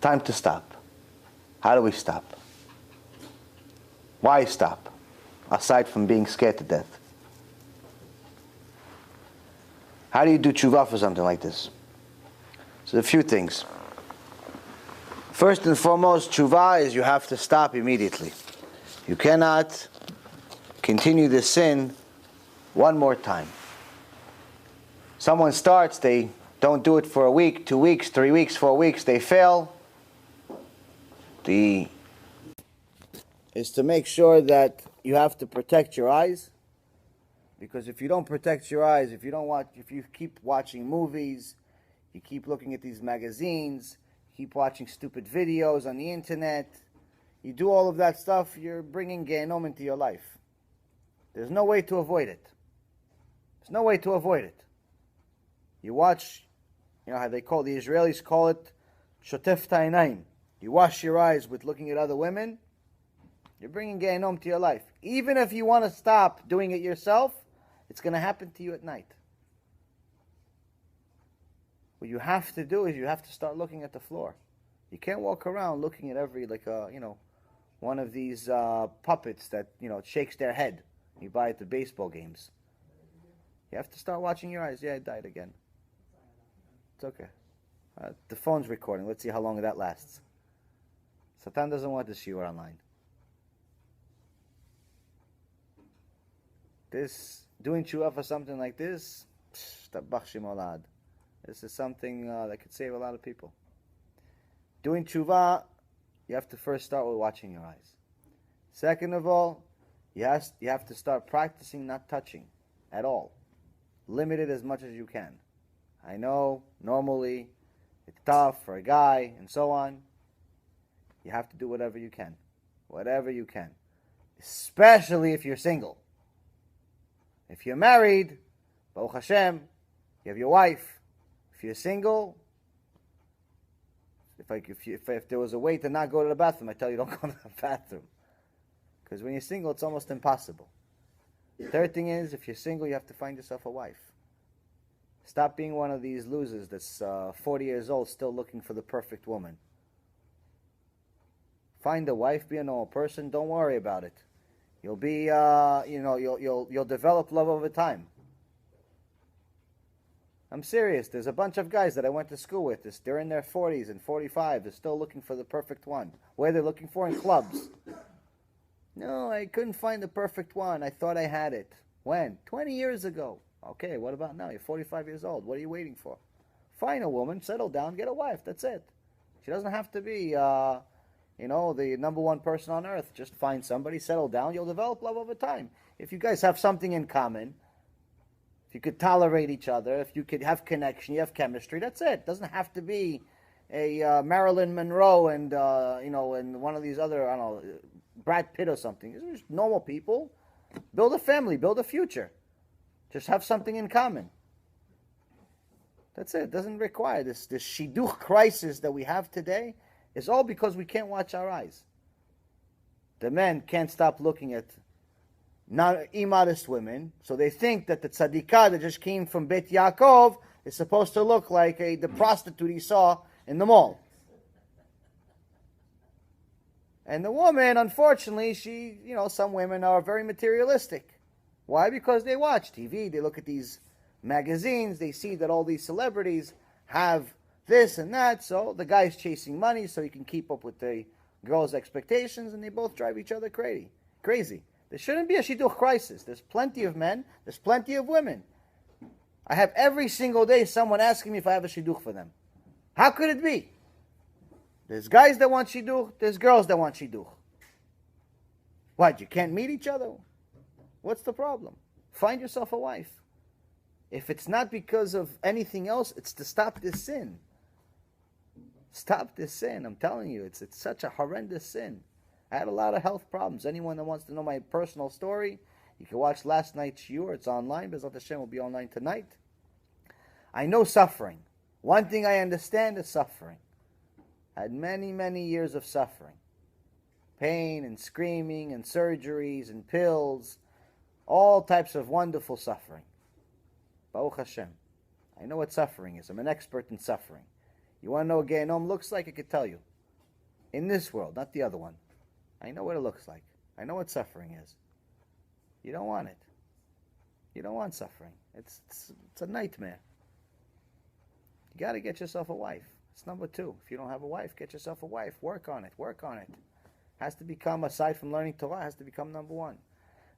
Time to stop. How do we stop? Why stop? Aside from being scared to death. How do you do tshuva for something like this? So a few things. First and foremost, tshuva is you have to stop immediately. You cannot continue the sin one more time. Someone starts, they don't do it for a week, 2 weeks, 3 weeks, 4 weeks, they fail. Is to make sure that you have to protect your eyes, because if you don't protect your eyes, if you keep watching movies, you keep looking at these magazines, you keep watching stupid videos on the internet, you do all of that stuff, you're bringing Gehenom into your life. There's no way to avoid it. There's no way to avoid it. You watch, you know how the Israelis call it, shotef ta'inaim. You wash your eyes with looking at other women, you're bringing Gehenom to your life. Even if you want to stop doing it yourself, it's going to happen to you at night. What you have to do is you have to start looking at the floor. You can't walk around looking at every, one of these puppets that, shakes their head you buy at the baseball games. You have to start watching your eyes. Yeah, it died again. It's okay. The phone's recording. Let's see how long that lasts. Satan doesn't want this shiur online. Doing tshuva for something like this, this is something that could save a lot of people. Doing tshuva, you have to first start with watching your eyes. Second of all, you have to start practicing not touching at all. Limit it as much as you can. I know, normally, it's tough for a guy, and so on. You have to do whatever you can. Whatever you can. Especially if you're single. If you're married, Baruch Hashem, you have your wife. If you're single, if there was a way to not go to the bathroom, I tell you don't go to the bathroom. Because when you're single, it's almost impossible. Third thing is, if you're single, you have to find yourself a wife. Stop being one of these losers that's 40 years old still looking for the perfect woman. Find a wife, be a normal person, don't worry about it. You'll be, you'll develop love over time. I'm serious. There's a bunch of guys that I went to school with. They're in their 40s and 45. They're still looking for the perfect one. Where they're looking for? In clubs. No, I couldn't find the perfect one. I thought I had it. When? 20 years ago. Okay, what about now? You're 45 years old. What are you waiting for? Find a woman, settle down, get a wife. That's it. She doesn't have to be, the number one person on earth. Just find somebody, settle down. You'll develop love over time. If you guys have something in common, if you could tolerate each other, if you could have connection, you have chemistry, that's it. It doesn't have to be a Marilyn Monroe and one of these other, Brad Pitt or something. These are just normal people. Build a family, build a future. Just have something in common. That's it. It doesn't require this shidduch crisis that we have today. It's all because we can't watch our eyes. The men can't stop looking at immodest women, so they think that the tzaddikah that just came from Bet Yaakov is supposed to look like the prostitute he saw in the mall. And the woman, unfortunately, some women are very materialistic. Why? Because they watch TV, they look at these magazines, they see that all these celebrities have this and that, so the guy's chasing money so he can keep up with the girl's expectations, and they both drive each other crazy. There shouldn't be a shidduch crisis. There's plenty of men, there's plenty of women. I have every single day someone asking me if I have a shidduch for them. How could it be? There's guys that want shidduch, there's girls that want shidduch. What, you can't meet each other? What's the problem? Find yourself a wife. If it's not because of anything else, it's to stop this sin. Stop this sin. I'm telling you, it's such a horrendous sin. I had a lot of health problems. Anyone that wants to know my personal story, you can watch last night's shiur. It's online. Bezrat Hashem will be online tonight. I know suffering. One thing I understand is suffering. I had many, many years of suffering. Pain and screaming and surgeries and pills. All types of wonderful suffering. Baruch Hashem. I know what suffering is. I'm an expert in suffering. You want to know what Gehenom looks like? I could tell you. In this world, not the other one. I know what it looks like. I know what suffering is. You don't want it. You don't want suffering. It's a nightmare. You got to get yourself a wife. It's number 2. If you don't have a wife, get yourself a wife. Work on it. Work on it. Has to become, aside from learning Torah, has to become number 1.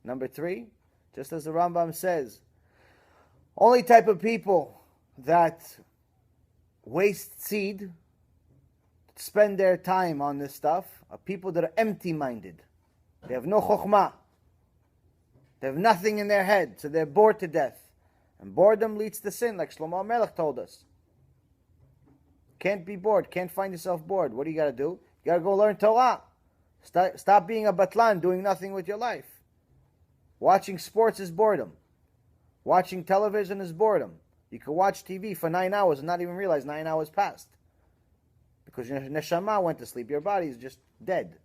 Number 3, just as the Rambam says, only type of people that waste seed, spend their time on this stuff, are people that are empty-minded. They have no chokhmah. They have nothing in their head, so they're bored to death. And boredom leads to sin, like Shlomo Melech told us. Can't be bored, can't find yourself bored. What do you got to do? You got to go learn Torah. Stop being a batlan, doing nothing with your life. Watching sports is boredom. Watching television is boredom. You can watch TV for 9 hours and not even realize 9 hours passed. Because your neshama went to sleep. Your body is just dead.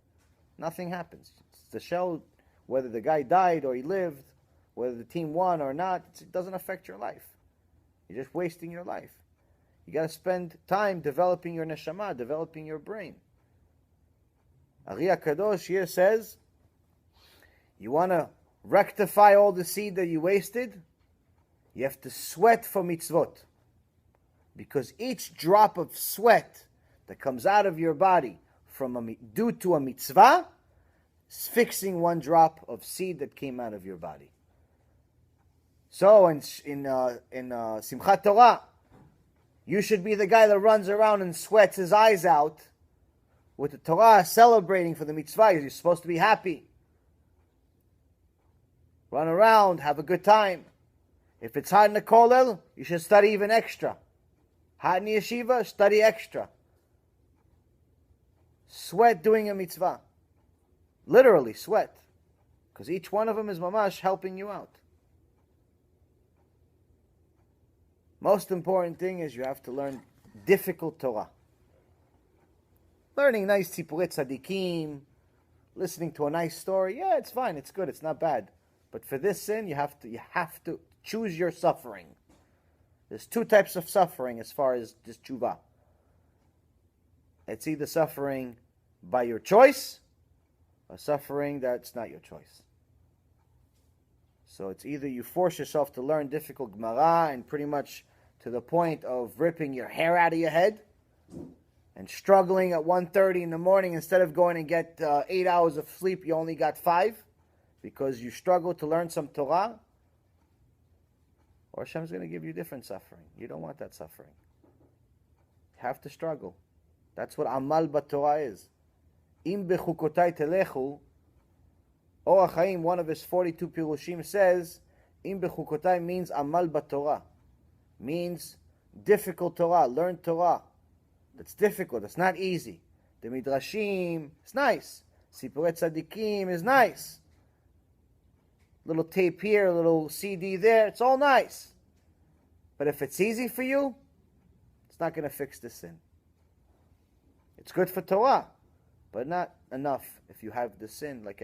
Nothing happens. It's the show, whether the guy died or he lived, whether the team won or not, it doesn't affect your life. You're just wasting your life. You got to spend time developing your neshama, developing your brain. Ari HaKadosh here says, you want to rectify all the seed that you wasted? You have to sweat for mitzvot. Because each drop of sweat that comes out of your body due to a mitzvah is fixing one drop of seed that came out of your body. So in Simchat Torah, you should be the guy that runs around and sweats his eyes out with the Torah, celebrating for the mitzvah. You're supposed to be happy. Run around, have a good time. If it's hot in the kollel, you should study even extra. Hot in the yeshiva, study extra. Sweat doing a mitzvah. Literally sweat. Because each one of them is mamash helping you out. Most important thing is you have to learn difficult Torah. Learning nice Tzipurei Tzadikim, listening to a nice story, yeah, it's fine, it's good, it's not bad. But for this sin, you have to choose your suffering. There's 2 types of suffering as far as this tshuva. It's either suffering by your choice, or suffering that's not your choice. So it's either you force yourself to learn difficult Gemara and pretty much to the point of ripping your hair out of your head and struggling at 1:30 in the morning, instead of going and get 8 hours of sleep, you only got 5 because you struggled to learn some Torah. Or Hashem's going to give you different suffering. You don't want that suffering. You have to struggle. That's what Amal B'Torah is. Im bechukotai telechu. Or Chaim, one of his 42 Pirushim, says, Im bechukotai means Amal B'Torah. Means difficult Torah, learn Torah. That's difficult, that's not easy. The Midrashim, it's nice. Sipurei Tzadikim is nice. Little tape here, little CD there, it's all nice. But if it's easy for you, it's not going to fix the sin. It's good for Torah, but not enough if you have the sin like